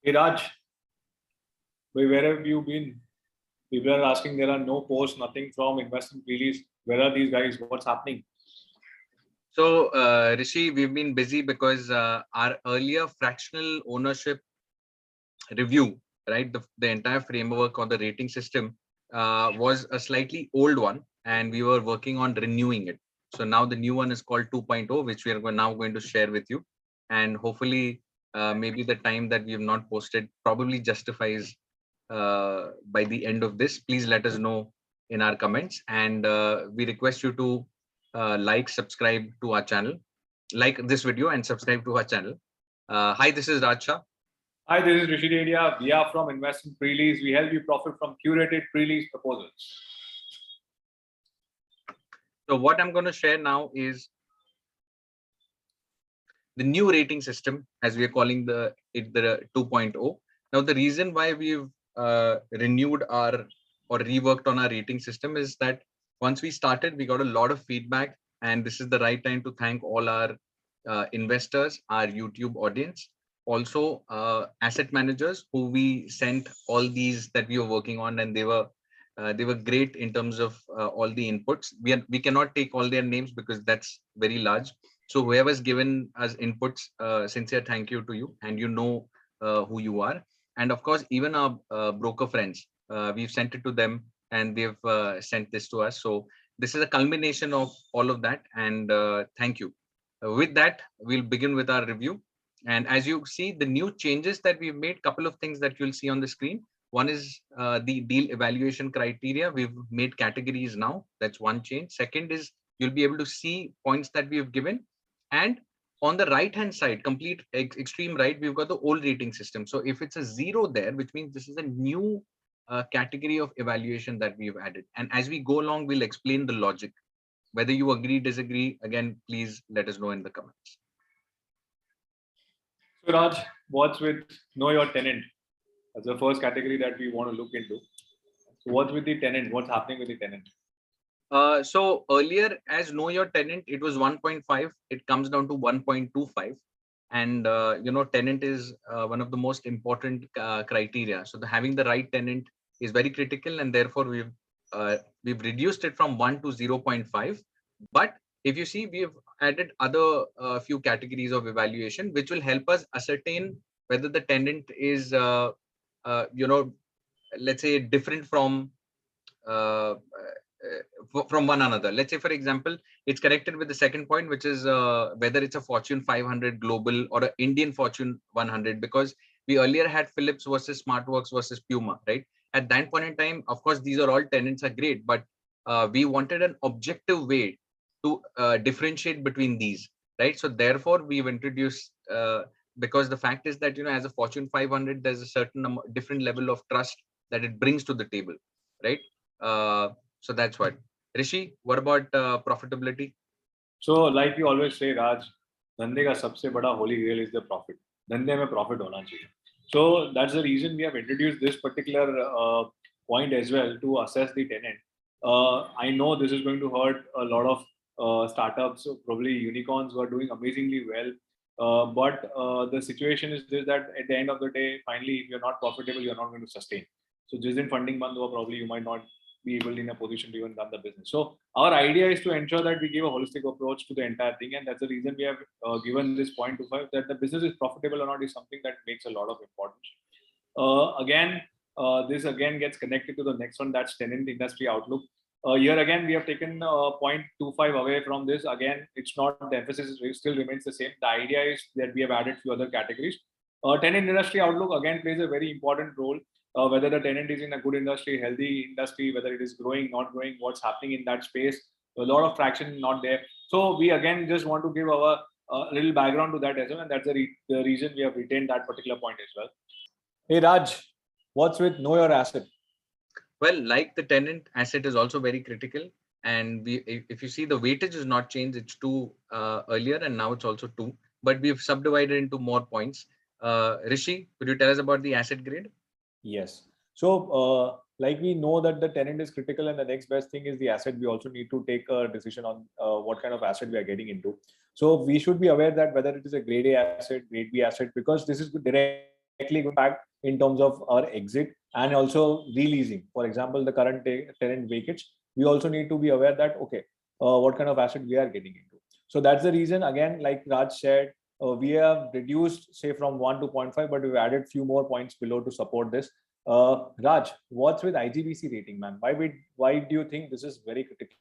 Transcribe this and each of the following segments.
Hey Raj, where have you been? People are asking, there are no posts, nothing from investment release. Where are these guys? What's happening? So, Rishi, we've been busy because our earlier fractional ownership review, right? The entire framework or the rating system was a slightly old one, and we were working on renewing it. So now the new one is called 2.0, which we are now going to share with you. And hopefully, maybe the time that we have not posted probably justifies by the end of this. Please let us know in our comments, and we request you to like, subscribe to our channel, like this video and subscribe to our channel. Hi, this is Raj Shah. Hi, this is Rishi Dedia. We are from Investment Pre-Lease. We help you profit from curated pre-lease proposals. So what I'm going to share now is the new rating system, as we are calling it the 2.0. Now, the reason why we've renewed our or reworked on our rating system is that once we started, we got a lot of feedback, and this is the right time to thank all our investors, our YouTube audience, also asset managers who we sent all these that we were working on, and they were great in terms of all the inputs. We cannot take all their names because that's very large. So whoever's given us inputs, sincere thank you to you, and you know who you are. And of course, even our broker friends, we've sent it to them, and they've sent this to us. So this is a culmination of all of that, and thank you. With that, we'll begin with our review. And as you see, the new changes that we've made, couple of things that you'll see on the screen. One is the deal evaluation criteria. We've made categories now. That's one change. Second is you'll be able to see points that we have given. And on the right hand side, complete extreme right, we've got the old rating system. So if it's a 0 there, which means this is a new category of evaluation that we've added. And as we go along, we'll explain the logic. Whether you agree, disagree, again, please let us know in the comments. So Raj, what's with know your tenant? That's the first category that we want to look into. So what's with the tenant? What's happening with the tenant? So earlier, as know your tenant, it was 1.5. It comes down to 1.25. And tenant is one of the most important criteria. So having the right tenant is very critical, and therefore we've reduced it from 1 to 0.5. But if you see, we've added other few categories of evaluation, which will help us ascertain whether the tenant is let's say different from one another. Let's say, for example, it's connected with the second point, which is whether it's a Fortune 500 global or an Indian Fortune 100, because we earlier had Philips versus SmartWorks versus Puma, right? At that point in time, of course, these are all tenants are great, but we wanted an objective way to differentiate between these, right? So therefore, we've introduced, because the fact is that, as a Fortune 500, there's a certain different level of trust that it brings to the table, right? So that's what. Rishi, what about profitability? So like we always say, Raj, धंधे का सबसे बड़ा holy grail is the profit. धंधे में profit होना चाहिए. So that's the reason we have introduced this particular point as well to assess the tenant. I know this is going to hurt a lot of startups, probably unicorns who are doing amazingly well. But the situation is this, that at the end of the day, finally, if you're not profitable, you're not going to sustain. So just in funding band hua, probably you might not be able in a position to even run the business. So our idea is to ensure that we give a holistic approach to the entire thing, and that's the reason we have given this 0.25, that the business is profitable or not is something that makes a lot of importance. This again gets connected to the next one, that's tenant industry outlook. Here again, we have taken 0.25 away from this. Again, it's not, the emphasis still remains the same. The idea is that we have added few other categories. Tenant industry outlook again plays a very important role. Whether the tenant is in a good industry, healthy industry, whether it is growing, not growing, what's happening in that space, a lot of traction not there. So we again just want to give our little background to that as well, and that's the reason we have retained that particular point as well. Hey Raj, what's with know your asset? Well, like the tenant, asset is also very critical. And if you see, the weightage is not changed. It's 2 earlier, and now it's also 2. But we've subdivided into more points. Rishi, could you tell us about the asset grade? Yes. So, like we know that the tenant is critical, and the next best thing is the asset. We also need to take a decision on what kind of asset we are getting into. So we should be aware that whether it is a grade A asset, grade B asset, because this is directly impact in terms of our exit and also releasing. For example, the current tenant vacates, we also need to be aware that, okay, what kind of asset we are getting into. So that's the reason, again, like Raj said, we have reduced, say, from 1 to 0.5, but we've added few more points below to support this. Raj, what's with IGBC rating, man? Why do you think this is very critical?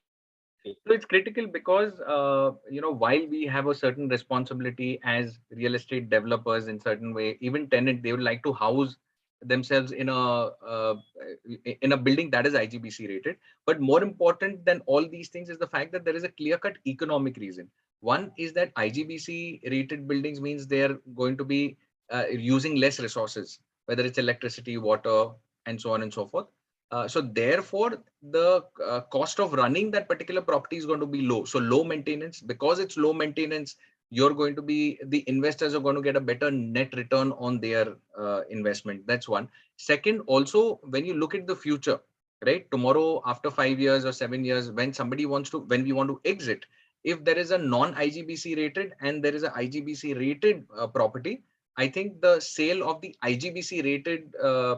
So it's critical because while we have a certain responsibility as real estate developers in certain way, even tenant, they would like to house themselves in a building that is IGBC rated. But more important than all these things is the fact that there is a clear-cut economic reason. One is that IGBC rated buildings means they are going to be using less resources, whether it's electricity, water, and so on and so forth. So therefore, the cost of running that particular property is going to be low. So low maintenance, because it's low maintenance, the investors are going to get a better net return on their investment. That's one. Second, also, when you look at the future, right? Tomorrow, after 5 years or 7 years, when we want to exit, if there is a non-IGBC rated and there is a IGBC rated property, I think the sale of the IGBC rated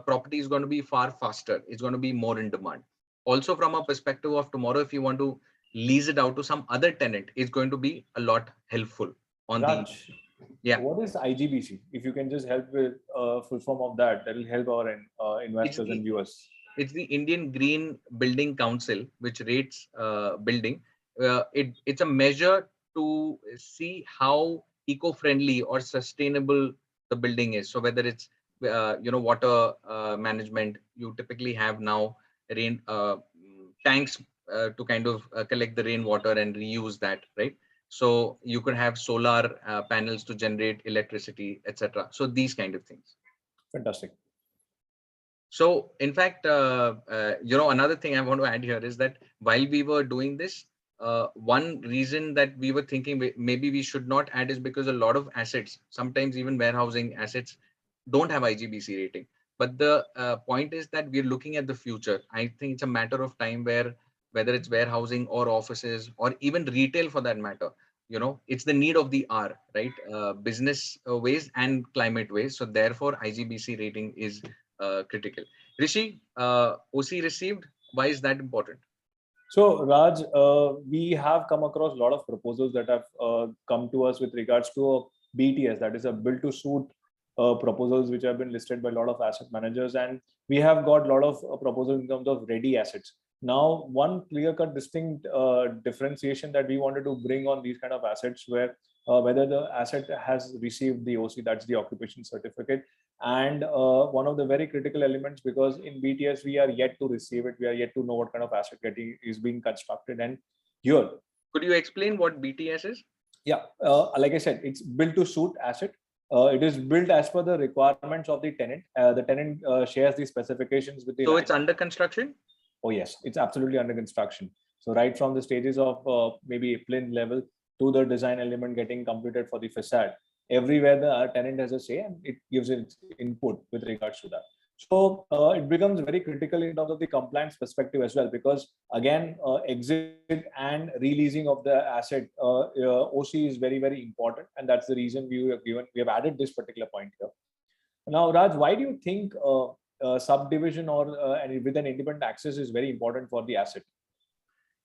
property is going to be far faster. It's going to be more in demand. Also, from a perspective of tomorrow, if you want to lease it out to some other tenant, it's going to be a lot helpful on Raj, yeah. what is IGBC? If you can just help with full form of that, that will help our investors and viewers. It's the Indian Green Building Council, which rates building. It's a measure to see how eco-friendly or sustainable the building is. So whether it's water management, you typically have now rain tanks to kind of collect the rainwater and reuse that, right? So you could have solar panels to generate electricity, etc. So these kind of things. Fantastic. So in fact, another thing I want to add here is that while we were doing this, one reason that we were thinking maybe we should not add is because a lot of assets, sometimes even warehousing assets, don't have IGBC rating. But the point is that we're looking at the future. I think it's a matter of time where whether it's warehousing or offices or even retail for that matter, it's the need of the hour, right? Business ways and climate ways. So therefore, IGBC rating is critical. Rishi, OC received. Why is that important? So, Raj, we have come across a lot of proposals that have come to us with regards to BTS, that is a build to suit proposals, which have been listed by a lot of asset managers. And we have got a lot of proposals in terms of ready assets. Now, one clear-cut distinct differentiation that we wanted to bring on these kind of assets, where whether the asset has received the OC, that's the occupation certificate, and one of the very critical elements, because in BTS we are yet to receive it, we are yet to know what kind of asset getting is being constructed. And here, could you explain what BTS is? Yeah, like I said, it's built to suit asset. It is built as per the requirements of the tenant. The tenant shares the specifications with the. So it's under construction? Oh yes, it's absolutely under construction. So right from the stages of maybe plinth level to the design element getting completed for the facade, everywhere the tenant has a say and it gives its input with regards to that. So it becomes very critical in terms of the compliance perspective as well, because again, exit and releasing of the asset, OC is very, very important. And that's the reason we have added this particular point here. Now, Raj, why do you think subdivision or with an independent access is very important for the asset?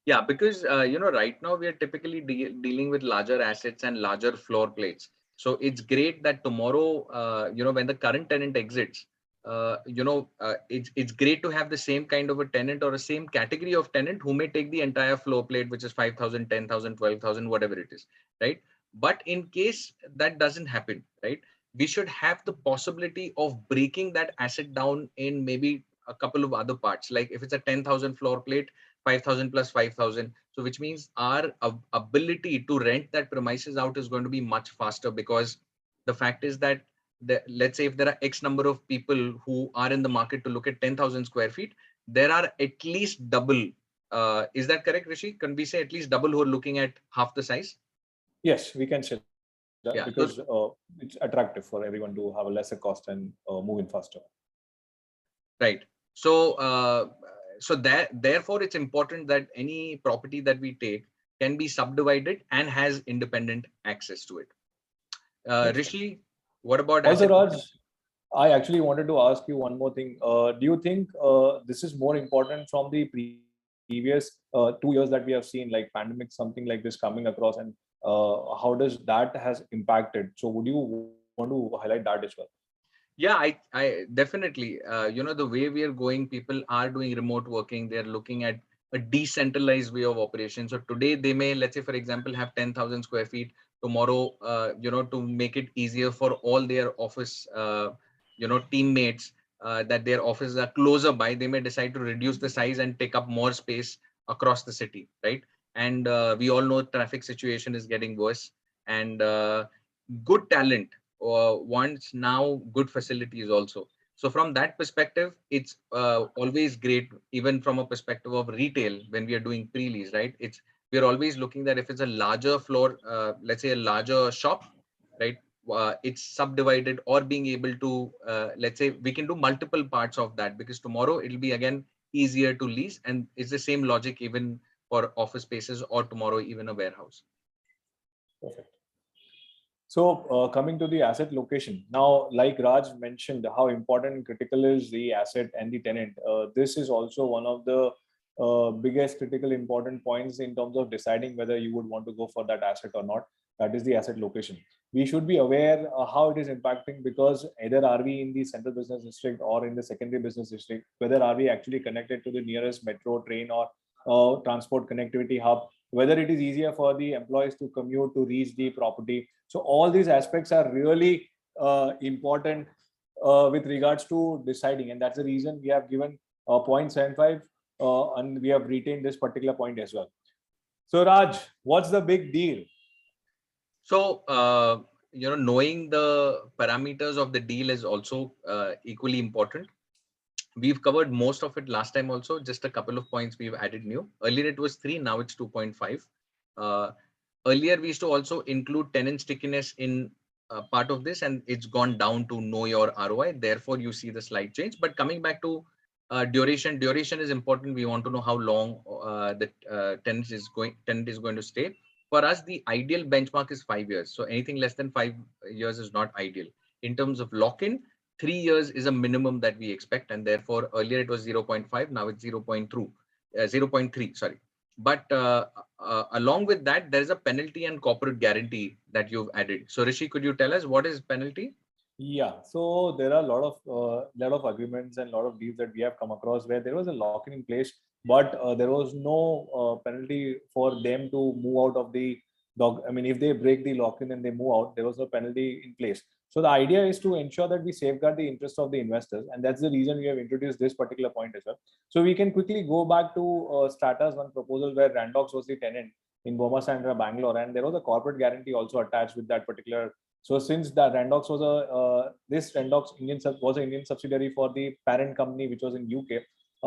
Yeah, because right now we are typically dealing with larger assets and larger floor plates. So it's great that tomorrow, when the current tenant exits, it's great to have the same kind of a tenant or a same category of tenant who may take the entire floor plate, which is 5,000, 10,000, 12,000, whatever it is, right? But in case that doesn't happen, right, we should have the possibility of breaking that asset down in maybe a couple of other parts. Like if it's a 10,000 floor plate, 5,000 plus 5,000. So which means our ability to rent that premises out is going to be much faster, because the fact is that let's say if there are X number of people who are in the market to look at 10,000 square feet, there are at least double. Is that correct, Rishi? Can we say at least double who are looking at half the size? Yes, we can say that, yeah, because it's attractive for everyone to have a lesser cost and move in faster. Right. So, therefore, it's important that any property that we take can be subdivided and has independent access to it. Rishi, what about also, Raj? I actually wanted to ask you one more thing. Do you think this is more important from the previous 2 years that we have seen, like pandemic, something like this coming across, and how does that has impacted? So would you want to highlight that as well? Yeah, I definitely, the way we are going, people are doing remote working. They're looking at a decentralized way of operation. So today they may, let's say, for example, have 10,000 square feet. Tomorrow, to make it easier for all their office, teammates, that their offices are closer by, they may decide to reduce the size and take up more space across the city, right? And we all know traffic situation is getting worse, and good talent wants now good facilities also. So from that perspective, it's always great, even from a perspective of retail, when we are doing pre-lease, right? We're always looking that if it's a larger floor, let's say a larger shop, right? It's subdivided, or being able to, let's say we can do multiple parts of that, because tomorrow it'll be again easier to lease, and it's the same logic even for office spaces, or tomorrow even a warehouse. Perfect. So coming to the asset location, now, like Raj mentioned, how important and critical is the asset and the tenant. This is also one of the biggest critical important points in terms of deciding whether you would want to go for that asset or not. That is the asset location. We should be aware how it is impacting, because either are we in the central business district or in the secondary business district, whether are we actually connected to the nearest metro, train, or transport connectivity hub, whether it is easier for the employees to commute to reach the property. So all these aspects are really important with regards to deciding, and that's the reason we have given 0.75 and we have retained this particular point as well. So Raj, what's the big deal? So, knowing the parameters of the deal is also equally important. We've covered most of it last time also, just a couple of points we've added new. Earlier it was 3, now it's 2.5. Earlier we used to also include tenant stickiness in part of this, and it's gone down to know your ROI. Therefore, you see the slight change. But coming back to duration is important. We want to know how long the tenant is going to stay. For us, the ideal benchmark is 5 years. So anything less than 5 years is not ideal. In terms of lock-in, 3 years is a minimum that we expect, and therefore earlier it was 0.5, now it's 0.3, sorry. But along with that, there's a penalty and corporate guarantee that you've added. So Rishi, could you tell us what is penalty? Yeah, so there are a lot of agreements and a lot of deals that we have come across where there was a lock-in in place, but there was no penalty for them to move out of the dog. I mean, if they break the lock-in and they move out, there was no penalty in place. So the idea is to ensure that we safeguard the interest of the investors, and that's the reason we have introduced this particular point as well. So we can quickly go back to Strata's one proposal where Randox was the tenant in Boma Sandra, Bangalore, and there was a corporate guarantee also attached with that particular. So since the Randox was this Randox was an Indian subsidiary for the parent company, which was in UK,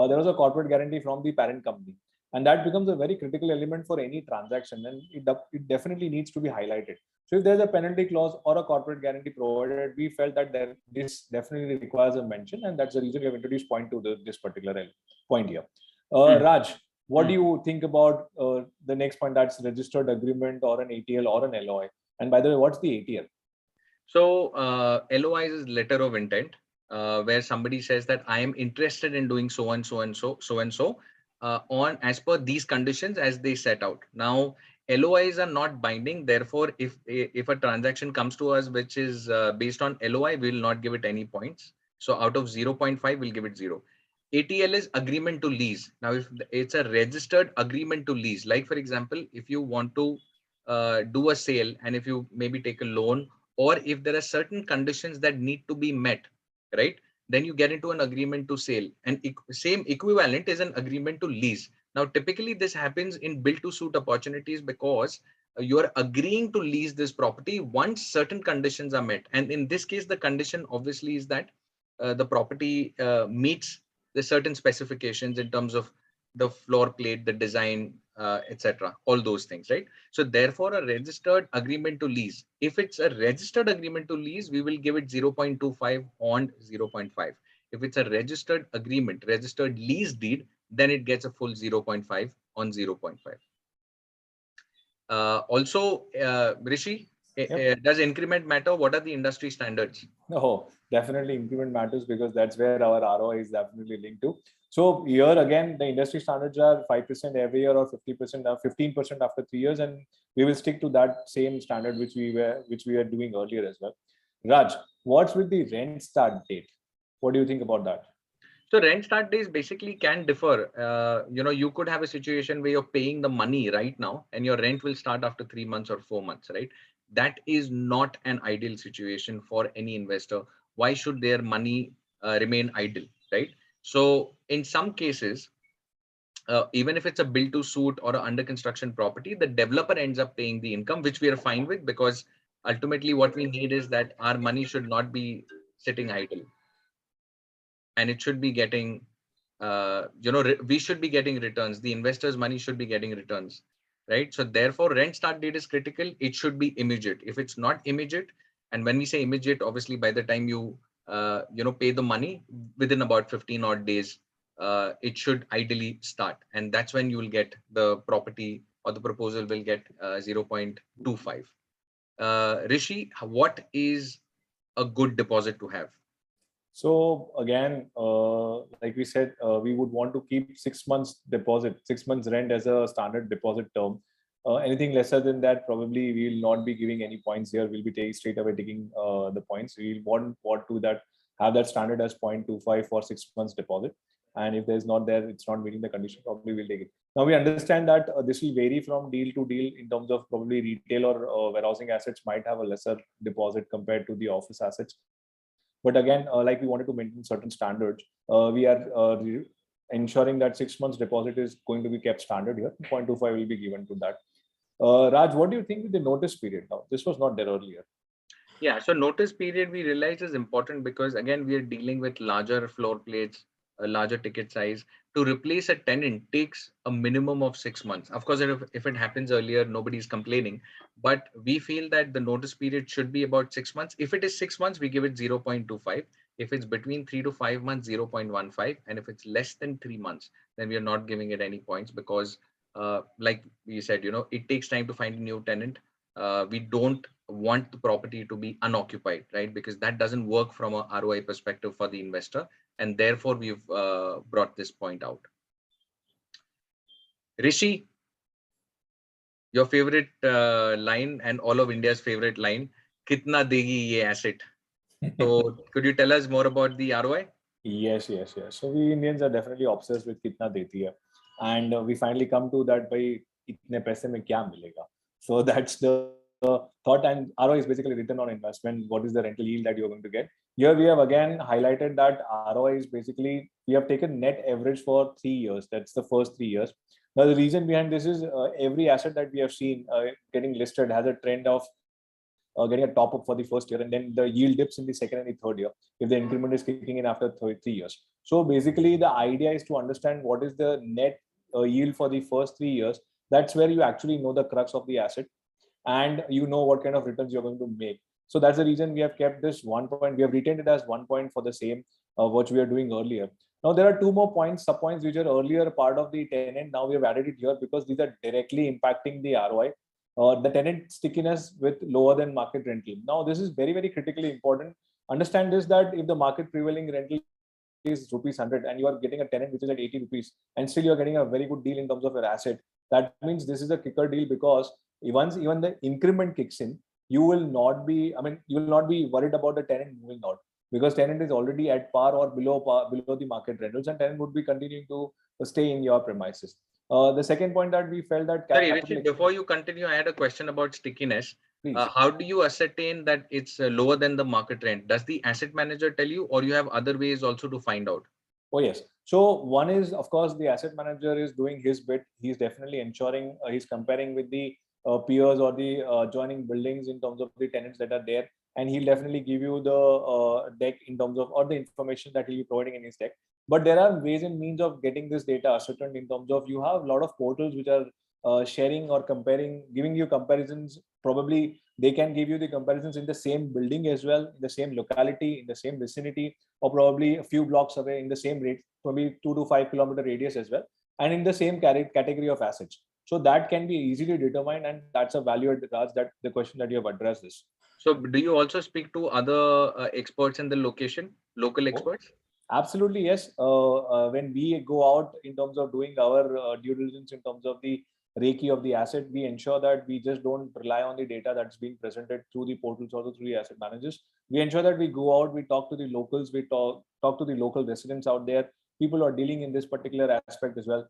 there was a corporate guarantee from the parent company, and that becomes a very critical element for any transaction, and it definitely needs to be highlighted. So if there's a penalty clause or a corporate guarantee provided, we felt that this definitely requires a mention, and that's the reason we have introduced point to this particular point here. Raj, what do you think about the next point, that's registered agreement or an ATL or an LOI? And by the way, what's the ATL? So LOI is letter of intent, where somebody says that I am interested in doing so and so and so on as per these conditions as they set out. Now, LOIs are not binding. Therefore, if a transaction comes to us which is based on LOI, we will not give it any points. So out of 0.5, we'll give it 0. ATL is agreement to lease. Now, if it's a registered agreement to lease, like for example, if you want to do a sale, and if you maybe take a loan, or if there are certain conditions that need to be met, right, then you get into an agreement to sale, and same equivalent is an agreement to lease. Now, typically this happens in build to suit opportunities, because you're agreeing to lease this property once certain conditions are met. And in this case, the condition obviously is that the property meets the certain specifications in terms of the floor plate, the design, etc., all those things, right? So therefore, a registered agreement to lease, if it's a registered agreement to lease, we will give it 0.25 on 0.5. If it's a registered agreement, registered lease deed, then it gets a full 0.5 on 0.5. Also, Rishi? Does increment matter? What are the industry standards? Oh, definitely increment matters because that's where our ROI is definitely linked to. So here again, the industry standards are 5% every year or 50% or 15% after 3 years, and we will stick to that same standard which we were doing earlier as well. Raj, what's with the rent start date? What do you think about that? So rent start days basically can differ. You could have a situation where you're paying the money right now and your rent will start after 3 months or 4 months, right? That is not an ideal situation for any investor. Why should their money remain idle, right? So in some cases, even if it's a build to suit or an under construction property, the developer ends up paying the income, which we are fine with, because ultimately what we need is that our money should not be sitting idle, and it should be getting we should be getting returns. The investors money should be getting returns, right? So therefore rent start date is critical. It should be immediate. If it's not immediate, and when we say immediate, obviously by the time you pay the money, within about 15 odd days, it should ideally start, and that's when you will get the property, or the proposal will get 0.25. Rishi, what is a good deposit to have? So again, like we said, we would want to keep 6 months deposit, 6 months rent as a standard deposit term. Anything lesser than that, probably we will not be giving any points here. We'll be straight away taking the points. We want to that have that standard as 0.25 for 6 months deposit. And if there's not there, it's not meeting the condition, probably we'll take it. Now we understand that this will vary from deal to deal in terms of probably retail or warehousing assets might have a lesser deposit compared to the office assets. But again, like we wanted to maintain certain standards, we are ensuring that 6 months deposit is going to be kept standard here. 0.25 will be given to that. Raj, what do you think with the notice period now? This was not there earlier. Yeah, so notice period we realize is important because again we are dealing with larger floor plates, a larger ticket size. To replace a tenant takes a minimum of 6 months. Of course, if it happens earlier, nobody's complaining. But we feel that the notice period should be about 6 months. If it is 6 months, we give it 0.25. If it's between 3 to 5 months, 0.15. And if it's less than 3 months, then we are not giving it any points because, like we said, it takes time to find a new tenant. We don't want the property to be unoccupied, right? Because that doesn't work from a ROI perspective for the investor. And therefore, we've brought this point out. Rishi, your favorite line and all of India's favorite line, kitna degi ye asset? So could you tell us more about the ROI? Yes. So we Indians are definitely obsessed with kitna deti hai, and we finally come to that by itne paise mein kya milega. So that's the thought, and ROI is basically return on investment. What is the rental yield that you're going to get? Here we have again highlighted that ROI is basically we have taken net average for 3 years. That's the first 3 years. Now the reason behind this is every asset that we have seen getting listed has a trend of getting a top up for the first year, and then the yield dips in the second and the third year if the increment is kicking in after 3 years. So basically, the idea is to understand what is the net yield for the first 3 years. That's where you actually know the crux of the asset, and you know what kind of returns you're going to make. So that's the reason we have kept this 1 point. We have retained it as 1 point for the same what we are doing earlier. Now there are two more points, sub points, which are earlier part of the tenant. Now we have added it here because these are directly impacting the ROI. The tenant stickiness with lower than market rental. Now this is very, very critically important. Understand this, that if the market prevailing rental is rupees 100 and you are getting a tenant which is at 80 rupees and still you're getting a very good deal in terms of your asset, that means this is a kicker deal because once even the increment kicks in, you will not be, you will not be worried about the tenant moving out because tenant is already at par or below the market rentals, and tenant would be continuing to stay in your premises. The second point that we felt that Sorry, Richard, before you continue, I had a question about stickiness. How do you ascertain that it's lower than the market rent? Does the asset manager tell you, or you have other ways also to find out? Oh, yes. So one is, of course, the asset manager is doing his bit. He's definitely ensuring he's comparing with the peers or the adjoining buildings in terms of the tenants that are there. And he'll definitely give you the deck in terms of, or the information that he'll be providing in his deck. But there are ways and means of getting this data ascertained in terms of you have a lot of portals which are sharing or comparing, giving you comparisons. Probably they can give you the comparisons in the same building as well, in the same locality, in the same vicinity, or probably a few blocks away in the same rate, probably 2 to 5 kilometer radius as well, and in the same category of assets. So that can be easily determined, and that's a value add, Raj, that the question that you have addressed this. So do you also speak to other experts in the location, local Oh, experts? absolutely, yes. When we go out in terms of doing our due diligence in terms of the Reiki of the asset, we ensure that we just don't rely on the data that's being presented through the portals or through the asset managers. We ensure that we go out, we talk to the locals, we talk to the local residents out there, people who are dealing in this particular aspect as well.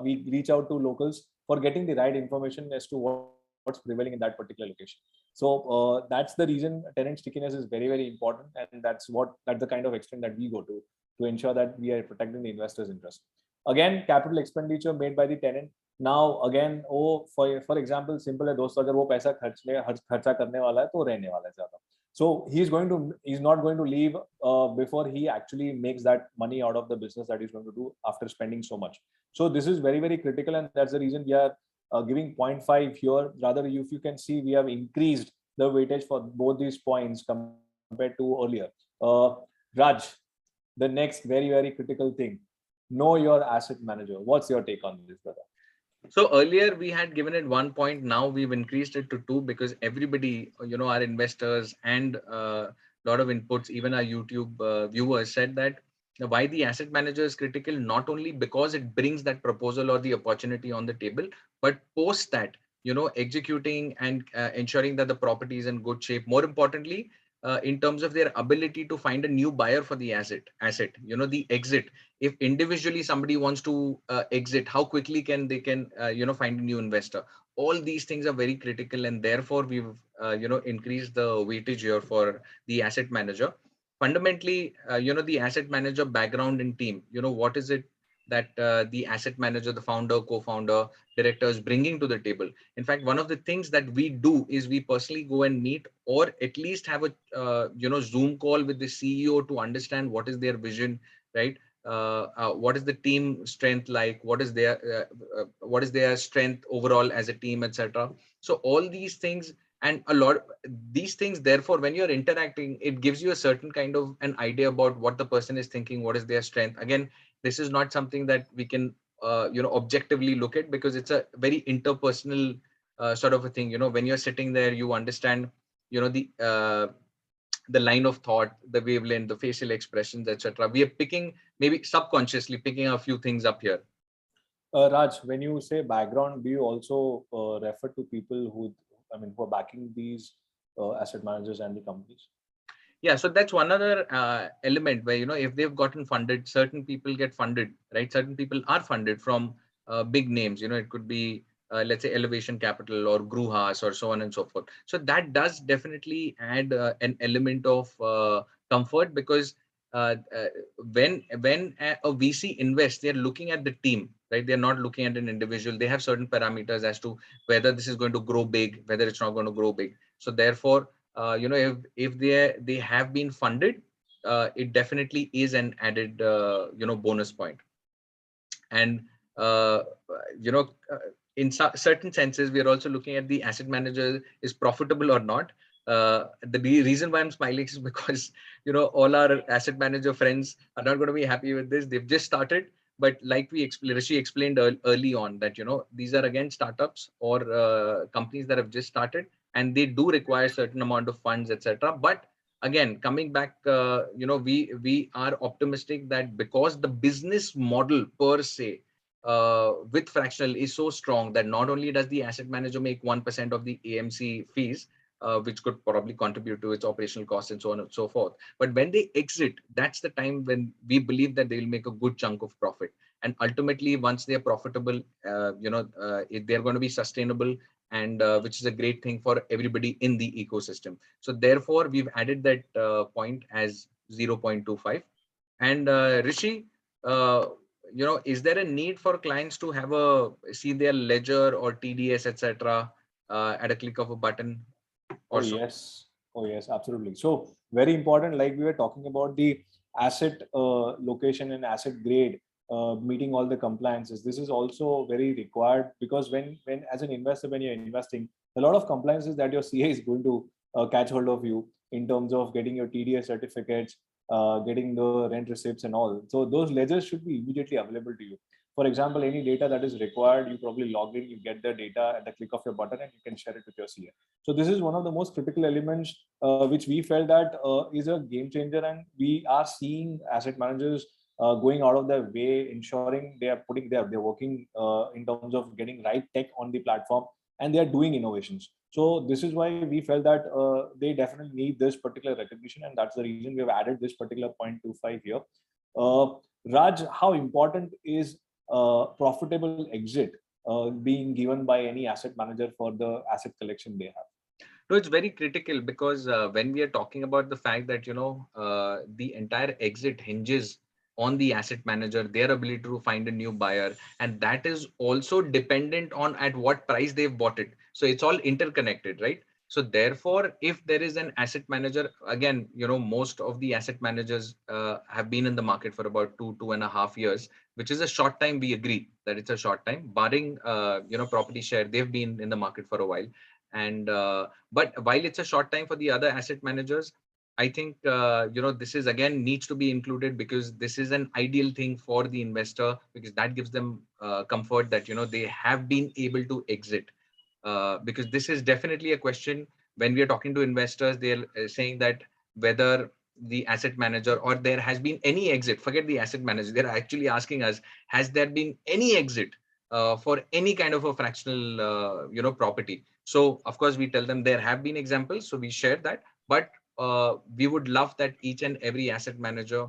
We reach out to locals for getting the right information as to what's prevailing in that particular location. So that's the reason tenant stickiness is very, very important, and that's the kind of extent that we go to ensure that we are protecting the investors' interest. Again, capital expenditure made by the tenant. Now again, for example, simple है दोस्तों, अगर वो पैसा खर्चा करने वाला है तो रहने वाला है ज़्यादा. So he's not going to leave before he actually makes that money out of the business that he's going to do after spending so much. So this is very, very critical, and that's the reason we are giving 0.5 here. Rather, if you can see, we have increased the weightage for both these points compared to earlier. Raj, the next very, very critical thing: know your asset manager. What's your take on this, brother? So earlier we had given it 1 point. Now we've increased it to 2 because everybody, our investors and a lot of inputs, even our YouTube viewers said that why the asset manager is critical, not only because it brings that proposal or the opportunity on the table, but post that, executing and ensuring that the property is in good shape. More importantly, in terms of their ability to find a new buyer for the asset, the exit. If individually somebody wants to exit, how quickly can find a new investor? All these things are very critical, and therefore we've increased the weightage here for the asset manager. Fundamentally, the asset manager background and team, what is it that the asset manager, the founder, co-founder, director is bringing to the table. In fact, one of the things that we do is we personally go and meet, or at least have a Zoom call with the CEO to understand what is their vision, right? What is the team strength like, what is their strength overall as a team, etc. So all these things, and a lot these things, therefore when you're interacting, it gives you a certain kind of an idea about what the person is thinking, what is their strength. Again, this is not something that we can objectively look at, because it's a very interpersonal sort of a thing. When you're sitting there, you understand the line of thought, the wavelength, the facial expressions, etc. We are picking, maybe subconsciously picking a few things up here. Raj, when you say background, do you also refer to people who are backing these asset managers and the companies? Yeah, so that's one other element where, if they've gotten funded, certain people get funded, right? Certain people are funded from big names. It could be, let's say, Elevation Capital or Gruhas or so on and so forth. So that does definitely add an element of comfort, because when a VC invests, they're looking at the team, right? They're not looking at an individual. They have certain parameters as to whether this is going to grow big, whether it's not going to grow big. So therefore, if they have been funded, it definitely is an added bonus point. And uh, you know in certain senses, we are also looking at the asset manager is profitable or not. The reason why I'm smiling is because all our asset manager friends are not going to be happy with this. They've just started, but like Rishi explained early on, that these are again startups or companies that have just started, and they do require certain amount of funds, etc. But again, coming back, we are optimistic that because the business model per se with Fractional is so strong, that not only does the asset manager make 1% of the AMC fees, which could probably contribute to its operational costs and so on and so forth, but when they exit, that's the time when we believe that they will make a good chunk of profit. And ultimately, once they're profitable, they're going to be sustainable, and which is a great thing for everybody in the ecosystem. So therefore, we've added that point as 0.25. And Rishi, uh, is there a need for clients to have see their ledger or TDS, etc., at a click of a button Oh or so? yes, oh yes, absolutely. So very important. Like we were talking about the asset location and asset grade, meeting all the compliances. This is also very required, because when as an investor, when you're investing, a lot of compliances that your CA is going to catch hold of you in terms of getting your TDS certificates, getting the rent receipts and all. So those ledgers should be immediately available to you. For example, any data that is required, you probably log in, you get the data at the click of your button, and you can share it with your CA. So this is one of the most critical elements which we felt that is a game changer, and we are seeing asset managers going out of their way, ensuring they are putting they're working in terms of getting right tech on the platform, and they are doing innovations. So this is why we felt that they definitely need this particular recognition, and that's the reason we have added this particular 0.25 here. Uh, Raj, how important is profitable exit being given by any asset manager for the asset collection they have? No, it's very critical because when we are talking about the fact that the entire exit hinges on the asset manager, their ability to find a new buyer, and that is also dependent on at what price they've bought it. So it's all interconnected, right? So therefore, if there is an asset manager, again, most of the asset managers have been in the market for about 2.5 years, which is a short time. We agree that it's a short time, barring property share. They've been in the market for a while, and but while it's a short time for the other asset managers, I think this is again needs to be included because this is an ideal thing for the investor, because that gives them comfort that they have been able to exit. Because this is definitely a question when we are talking to investors. They're saying that whether the asset manager or there has been any exit. Forget the asset manager. They're actually asking us, has there been any exit for any kind of a fractional property? So of course we tell them there have been examples, so we share that, but we would love that each and every asset manager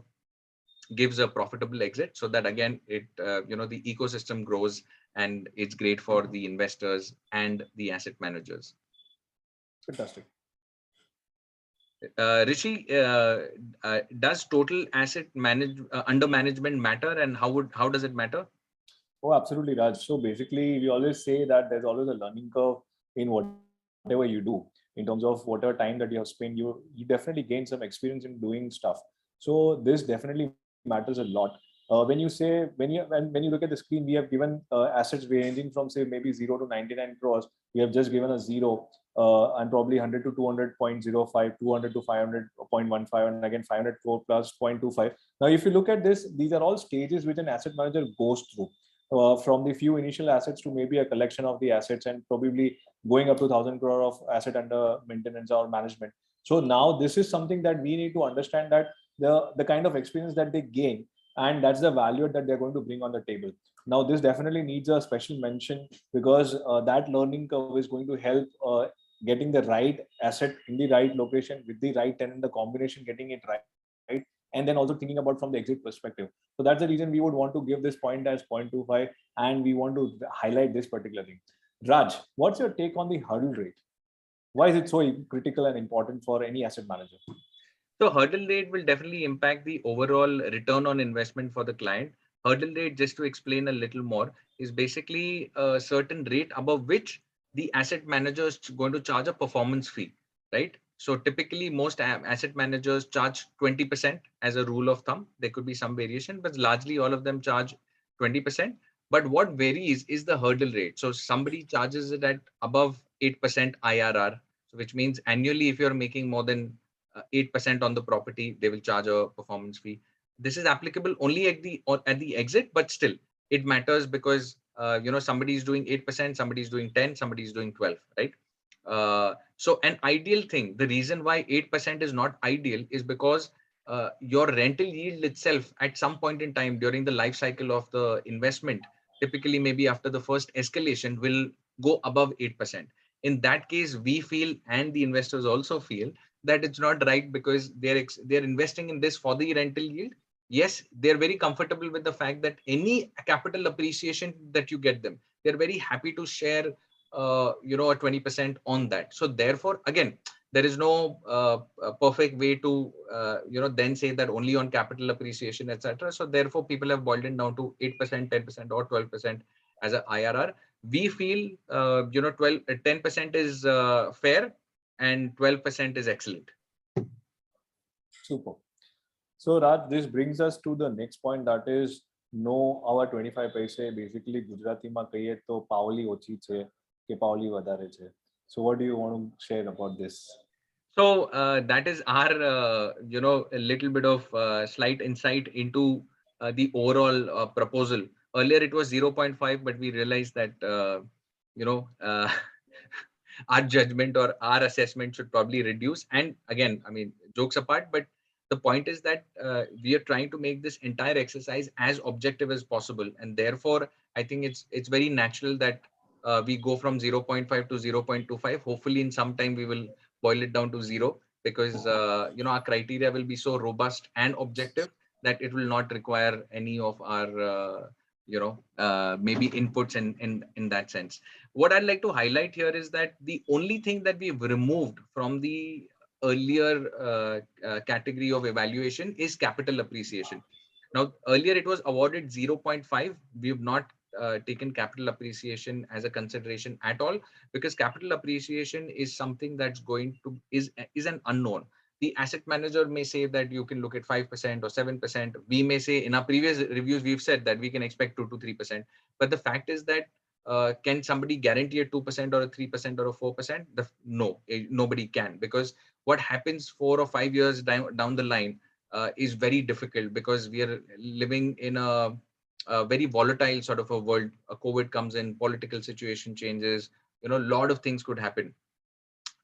gives a profitable exit, so that again it the ecosystem grows and it's great for the investors and the asset managers. Fantastic. Rishi, does total asset under management matter, and how does it matter? Oh, absolutely, Raj. So basically, we always say that there's always a learning curve in whatever you do. In terms of whatever time that you have spent, you definitely gain some experience in doing stuff. So this definitely matters a lot. When you say when you look at the screen, we have given assets ranging from say maybe 0 to 99 crores. We have just given a zero and probably 100 to 200.05, 200 to 500.15, and again 500 crore plus 0.25. Now, if you look at this, these are all stages which an asset manager goes through. From the few initial assets to maybe a collection of the assets, and probably going up to 1,000 crore of asset under maintenance or management. So now this is something that we need to understand, that the kind of experience that they gain, and that's the value that they're going to bring on the table. Now this definitely needs a special mention, because that learning curve is going to help getting the right asset in the right location with the right tenant, the combination getting it right, and then also thinking about from the exit perspective. So that's the reason we would want to give this point as 0.25, and we want to highlight this particular thing. Raj, what's your take on the hurdle rate? Why is it so critical and important for any asset manager? So hurdle rate will definitely impact the overall return on investment for the client. Hurdle rate, just to explain a little more, is basically a certain rate above which the asset manager is going to charge a performance fee, right? So typically most asset managers charge 20% as a rule of thumb. There could be some variation, but largely all of them charge 20%. But what varies is the hurdle rate. So somebody charges it at above 8% IRR, which means annually if you're making more than 8% on the property, they will charge a performance fee. This is applicable only at the exit, but still it matters because somebody is doing 8%, somebody is doing 10, somebody is doing 12, right? So an ideal thing, the reason why 8% is not ideal is because your rental yield itself at some point in time during the life cycle of the investment, typically maybe after the first escalation, will go above 8%. In that case, we feel, and the investors also feel, that it's not right, because they're investing in this for the rental yield. Yes, they're very comfortable with the fact that any capital appreciation that you get them, they're very happy to share a 20% on that. So therefore, again, there is no perfect way to then say that only on capital appreciation, etc. So therefore people have boiled it down to 8%, 10% or 12% as a IRR. We feel 10% is fair and 12% is excellent. Super. So Raj, this brings us to the next point, that is no our 25 paise. Basically Gujarati ma kahiye to paoli ochi che ke paoli vadare che. So what do you want to share about this? So that is our a little bit of slight insight into the overall proposal, Earlier it was 0.5, but we realized that our judgment or our assessment should probably reduce. And again, I mean, jokes apart, but the point is that we are trying to make this entire exercise as objective as possible, and therefore I think it's very natural that we go from 0.5 to 0.25. Hopefully in some time we will boil it down to 0, because our criteria will be so robust and objective that it will not require any of our maybe inputs in that sense. What I'd like to highlight here is that the only thing that we've removed from the earlier category of evaluation is capital appreciation. Now, earlier it was awarded 0.5. We have not taken capital appreciation as a consideration at all, because capital appreciation is something that's going to is an unknown. The asset manager may say that you can look at 5% or 7%. We may say, in our previous reviews, we've said that we can expect 2 to 3%. But the fact is that can somebody guarantee a 2% or a 3% or a 4%? No, nobody can, because what happens 4 or 5 years down the line is very difficult, because we are living in a very volatile sort of a world. A COVID comes in, political situation changes, a lot of things could happen.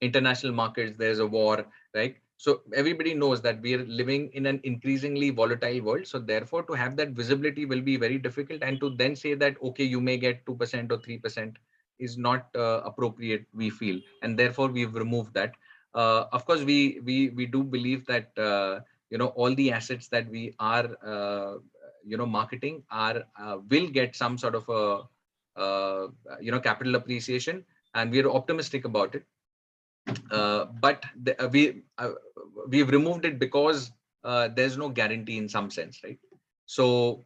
International markets, there's a war, right? So everybody knows that we are living in an increasingly volatile world. So therefore, to have that visibility will be very difficult. And to then say that, okay, you may get 2% or 3% is not appropriate, we feel. And therefore, we've removed that. Of course, we do believe that, all the assets that we are, marketing will get some sort of capital appreciation. And we're optimistic about it. But we've removed it because there's no guarantee in some sense, right? So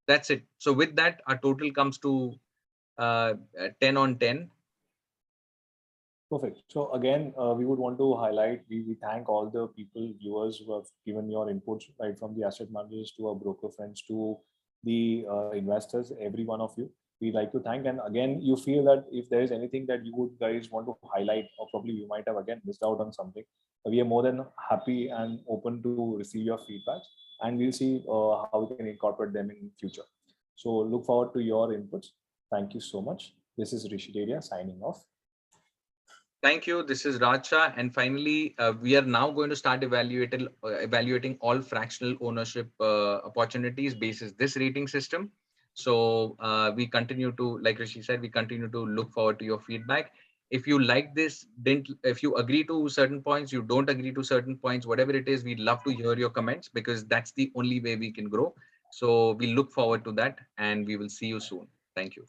that's it. So with that, our total comes to 10 on 10. Perfect. So again, we would want to highlight, we thank all the people, viewers who have given your inputs, right from the asset managers to our broker friends to the investors, every one of you. We like to thank. And again, you feel that if there is anything that you would guys want to highlight, or probably you might have again missed out on something, we are more than happy and open to receive your feedback, and we'll see how we can incorporate them in future. So look forward to your inputs. Thank you so much. This is Rishi Deria signing off. Thank you. This is Raja. And finally, we are now going to start evaluating all fractional ownership opportunities basis this rating system. So we continue to, like Rishi said, we continue to look forward to your feedback. If you like this, if you agree to certain points, you don't agree to certain points, whatever it is, we'd love to hear your comments, because that's the only way we can grow. So we look forward to that, and we will see you soon. Thank you.